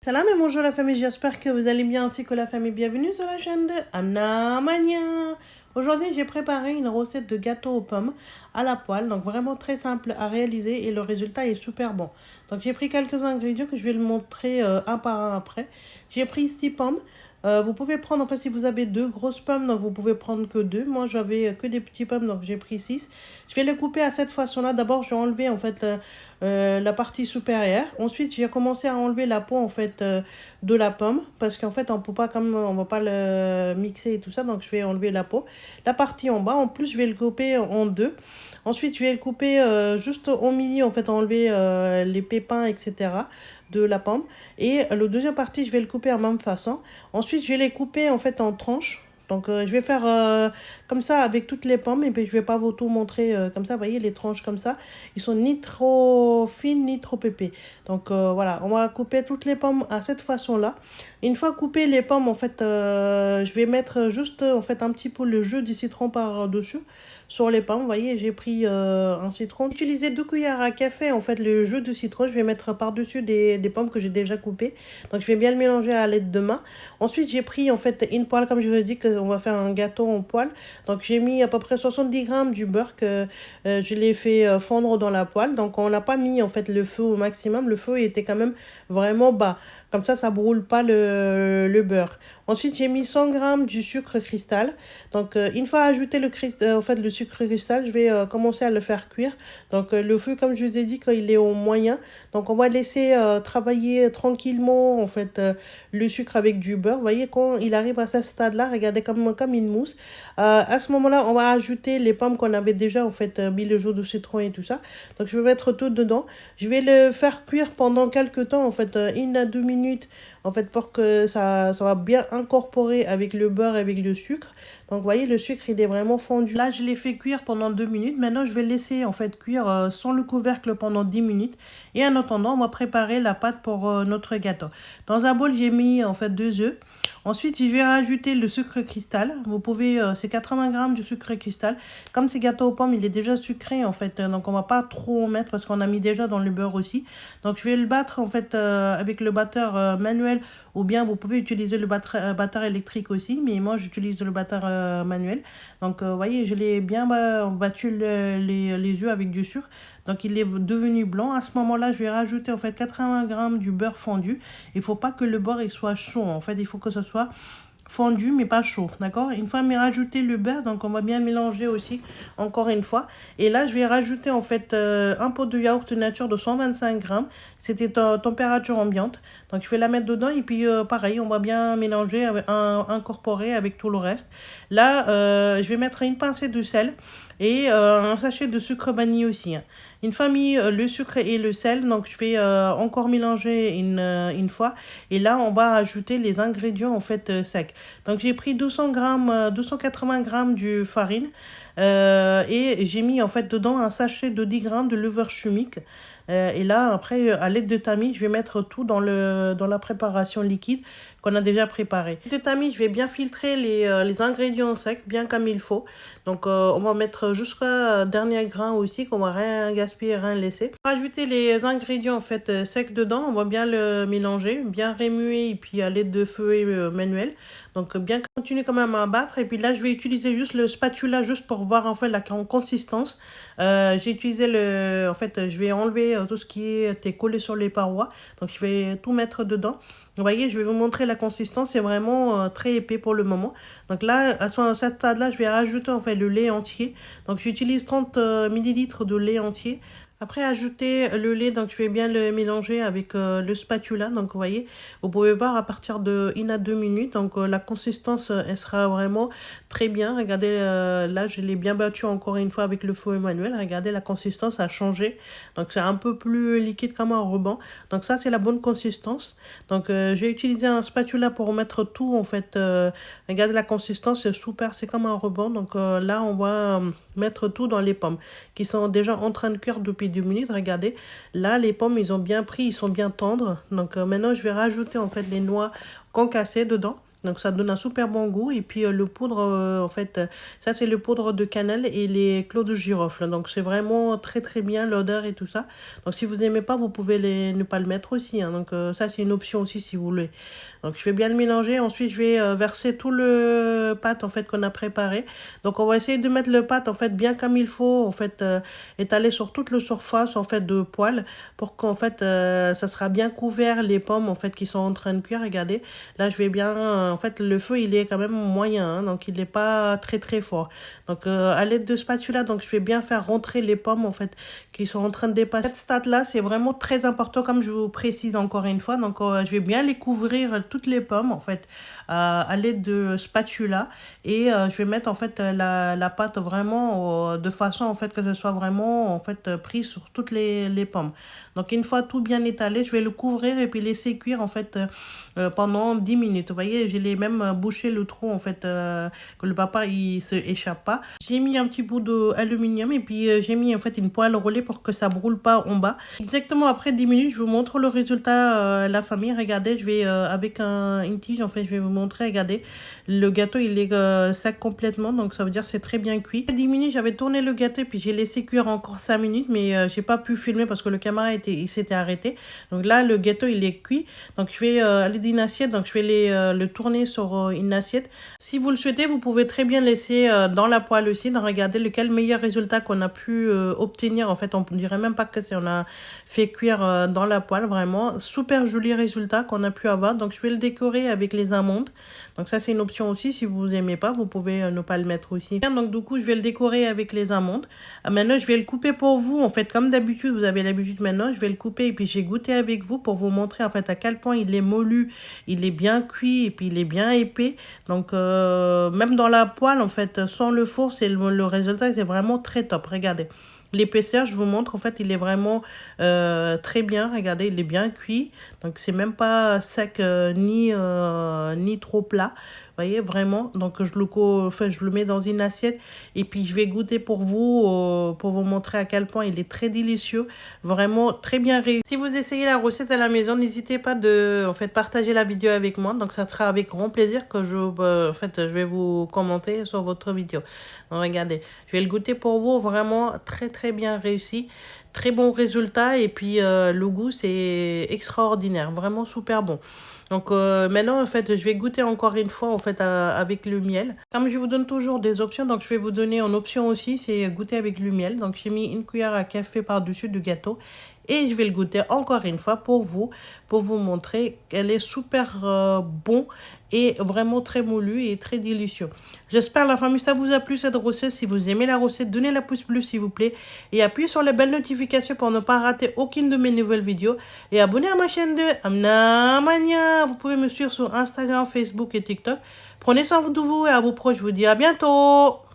Salam et bonjour la famille, j'espère que vous allez bien ainsi que la famille. Bienvenue sur la chaîne de Amna Mania. Aujourd'hui, j'ai préparé une recette de gâteau aux pommes à la poêle, donc vraiment très simple à réaliser et le résultat est super bon. Donc j'ai pris quelques ingrédients que je vais le montrer un par un après. J'ai pris 6 pommes. Vous pouvez prendre, enfin si vous avez 2 grosses pommes, donc vous pouvez prendre que 2. Moi j'avais que des petits pommes, donc j'ai pris 6. Je vais les couper à cette façon-là. D'abord je vais enlever en fait la partie supérieure. Ensuite j'ai commencé à enlever la peau en fait de la pomme. Parce qu'en fait on peut pas, comme on va pas le mixer et tout ça, donc je vais enlever la peau. La partie en bas, en plus je vais le couper en deux. Ensuite je vais le couper juste au milieu, en fait enlever les pépins etc. de la pomme. Et la deuxième partie, je vais le couper en même façon. Ensuite, je vais les couper en fait en tranches. Donc, je vais faire comme ça avec toutes les pommes. Et puis, je vais pas vous tout montrer comme ça. Vous voyez, les tranches comme ça. Ils sont ni trop fines, ni trop épais. Donc, voilà. On va couper toutes les pommes à cette façon-là. Une fois coupées les pommes, en fait, je vais mettre juste en fait un petit peu le jus du citron par-dessus sur les pommes. Vous voyez, j'ai pris un citron. J'ai utilisé 2 cuillères à café, en fait, le jus de citron. Je vais mettre par-dessus des pommes que j'ai déjà coupées. Donc, je vais bien le mélanger à l'aide de main. Ensuite, j'ai pris, en fait, une poêle, comme je vous ai dit, qu'on va faire un gâteau en poêle. Donc, j'ai mis à peu près 70 grammes du beurre que je l'ai fait fondre dans la poêle. Donc, on n'a pas mis, en fait, le feu au maximum. Le feu était quand même vraiment bas. Comme ça brûle pas le beurre. Ensuite, j'ai mis 100 grammes du sucre cristal. Donc, une fois ajouté en fait, le sucre cristal, je vais commencer à le faire cuire. Donc, le feu, comme je vous ai dit, quand il est au moyen. Donc, on va laisser travailler tranquillement, en fait, le sucre avec du beurre. Vous voyez, quand il arrive à ce stade-là, regardez comme une mousse. À ce moment-là, on va ajouter les pommes qu'on avait déjà, en fait, mis le jus de citron et tout ça. Donc, je vais mettre tout dedans. Je vais le faire cuire pendant quelques temps, en fait, 1 à 2 minutes, en fait, pour que ça va bien incorporer avec le beurre et avec le sucre. Donc, vous voyez, le sucre, il est vraiment fondu. Là, je l'ai fait cuire pendant 2 minutes. Maintenant, je vais le laisser, en fait, cuire sans le couvercle pendant 10 minutes. Et en attendant, on va préparer la pâte pour notre gâteau. Dans un bol, j'ai mis, en fait, 2 œufs. Ensuite, je vais rajouter le sucre cristal. Vous pouvez, c'est 80 grammes de sucre cristal. Comme c'est gâteau aux pommes, il est déjà sucré, en fait. Donc, on va pas trop en mettre parce qu'on a mis déjà dans le beurre aussi. Donc, je vais le battre, en fait, avec le batteur manuel. Ou bien, vous pouvez utiliser le batteur électrique aussi. Mais moi, j'utilise le batteur manuel. Donc, vous voyez, je l'ai bien battu les œufs avec du sucre. Donc, il est devenu blanc. À ce moment-là, je vais rajouter, en fait, 80 grammes du beurre fondu. Il ne faut pas que le beurre il soit chaud. En fait, il faut que ce soit fondu mais pas chaud, d'accord. Une fois rajouté le beurre, donc on va bien mélanger aussi encore une fois. Et là je vais rajouter en fait un pot de yaourt nature de 125 grammes. C'était température ambiante, donc je vais la mettre dedans et puis pareil, on va bien mélanger incorporer avec tout le reste. Là je vais mettre une pincée de sel et un sachet de sucre vanille aussi, hein. Une fois mis le sucre et le sel, donc je vais encore mélanger une fois. Et là, on va ajouter les ingrédients en fait secs. Donc j'ai pris 280 grammes de farine et j'ai mis en fait dedans un sachet de 10 grammes de levure chimique. Et là, après, à l'aide de tamis, je vais mettre tout dans la préparation liquide qu'on a déjà préparée. De tamis, je vais bien filtrer les ingrédients secs, bien comme il faut. Donc, on va mettre jusqu'à dernier grain aussi, qu'on va rien gaspiller, rien laisser. Rajouter les ingrédients en fait secs dedans, on va bien le mélanger, bien remuer et puis à l'aide de feu manuel. Donc, bien continuer quand même à battre. Et puis là, je vais utiliser juste le spatula juste pour voir en fait la consistance. J'ai utilisé en fait, je vais enlever tout ce qui était collé sur les parois. Donc, je vais tout mettre dedans. Vous voyez, je vais vous montrer la consistance. C'est vraiment très épais pour le moment. Donc là, à ce stade-là, je vais rajouter en fait le lait entier. Donc, j'utilise 30 millilitres de lait entier. Après, ajouter le lait, donc je vais bien le mélanger avec le spatula. Donc, vous voyez, vous pouvez voir à partir de 1 à 2 minutes. Donc, la consistance, elle sera vraiment très bien. Regardez, là, je l'ai bien battu encore une fois avec le feu manuel. Regardez, la consistance a changé. Donc, c'est un peu plus liquide comme un ruban. Donc, ça, c'est la bonne consistance. Donc, je vais utiliser un spatula pour mettre tout, en fait. Regardez, la consistance, c'est super. C'est comme un ruban. Donc, là, on va mettre tout dans les pommes qui sont déjà en train de cuire depuis 2 minutes. Regardez, là les pommes ils ont bien pris, ils sont bien tendres. Donc maintenant je vais rajouter en fait les noix concassées dedans. Donc ça donne un super bon goût. Et puis le poudre, en fait, ça c'est le poudre de cannelle et les clous de girofle. Donc c'est vraiment très très bien l'odeur et tout ça. Donc si vous n'aimez pas, vous pouvez ne pas le mettre aussi, hein. Donc ça c'est une option aussi si vous voulez. Donc je vais bien le mélanger. Ensuite je vais verser tout le pâte en fait qu'on a préparé. Donc on va essayer de mettre le pâte en fait bien comme il faut. En fait étaler sur toute la surface en fait de poêle pour qu'en fait ça sera bien couvert les pommes en fait qui sont en train de cuire. Regardez, là je vais bien en fait le feu il est quand même moyen, hein, donc il n'est pas très très fort. Donc à l'aide de spatula, donc je vais bien faire rentrer les pommes en fait qui sont en train de dépasser. Cette stade là c'est vraiment très important comme je vous précise encore une fois. Donc je vais bien les couvrir toutes les pommes en fait à l'aide de spatula et je vais mettre en fait la pâte vraiment de façon en fait que ce soit vraiment en fait pris sur toutes les pommes. Donc une fois tout bien étalé, je vais le couvrir et puis laisser cuire en fait pendant 10 minutes. Vous voyez, j'ai même bouché le trou en fait que le vapeur il se échappe pas. J'ai mis un petit bout d'aluminium et puis j'ai mis en fait une poêle roulée pour que ça brûle pas en bas. Exactement après 10 minutes, je vous montre le résultat la famille. Regardez, je vais avec une tige en fait, je vais vous montrer. Regardez, le gâteau il est sec complètement, donc ça veut dire c'est très bien cuit. 10 minutes, j'avais tourné le gâteau puis j'ai laissé cuire encore 5 minutes, mais j'ai pas pu filmer parce que le caméra il s'était arrêté. Donc là, le gâteau il est cuit. Donc je vais aller d'une assiette, donc je vais le tourner sur une assiette. Si vous le souhaitez, vous pouvez très bien laisser dans la poêle aussi. Donc regardez lequel meilleur résultat qu'on a pu obtenir. En fait, on ne dirait même pas que c'est on a fait cuire dans la poêle. Vraiment, super joli résultat qu'on a pu avoir. Donc je vais le décorer avec les amandes. Donc ça, c'est une option aussi. Si vous n'aimez pas, vous pouvez ne pas le mettre aussi. Donc du coup, je vais le décorer avec les amandes. Maintenant, je vais le couper pour vous. En fait, comme d'habitude, vous avez l'habitude maintenant, je vais le couper et puis j'ai goûté avec vous pour vous montrer en fait à quel point il est mollu, il est bien cuit et puis il est bien épais. Donc même dans la poêle en fait, sans le four, le résultat c'est vraiment très top. Regardez. L'épaisseur, je vous montre, en fait, il est vraiment très bien. Regardez, il est bien cuit. Donc, c'est même pas sec ni trop plat. Vous voyez, vraiment. Donc, je le mets dans une assiette. Et puis, je vais goûter pour vous montrer à quel point il est très délicieux. Vraiment, très bien réussi. Si vous essayez la recette à la maison, n'hésitez pas en fait, partager la vidéo avec moi. Donc, ça sera avec grand plaisir que en fait, je vais vous commenter sur votre vidéo. Donc, regardez, je vais le goûter pour vous. Vraiment, très, très bien réussi. Très bon résultat. Et puis, le goût, c'est extraordinaire. Vraiment super bon. Donc maintenant en fait je vais goûter encore une fois en fait avec le miel. Comme je vous donne toujours des options, donc je vais vous donner en option aussi, c'est goûter avec le miel. Donc j'ai mis une cuillère à café par-dessus du gâteau et je vais le goûter encore une fois pour vous montrer qu'elle est super bon et vraiment très moulu et très délicieux. J'espère la famille ça vous a plu cette recette. Si vous aimez la recette, donnez la pouce bleu s'il vous plaît et appuyez sur la belle notification pour ne pas rater aucune de mes nouvelles vidéos et abonnez à ma chaîne de Amna Mania. Vous pouvez me suivre sur Instagram, Facebook et TikTok. Prenez soin de vous et à vos proches. Je vous dis à bientôt.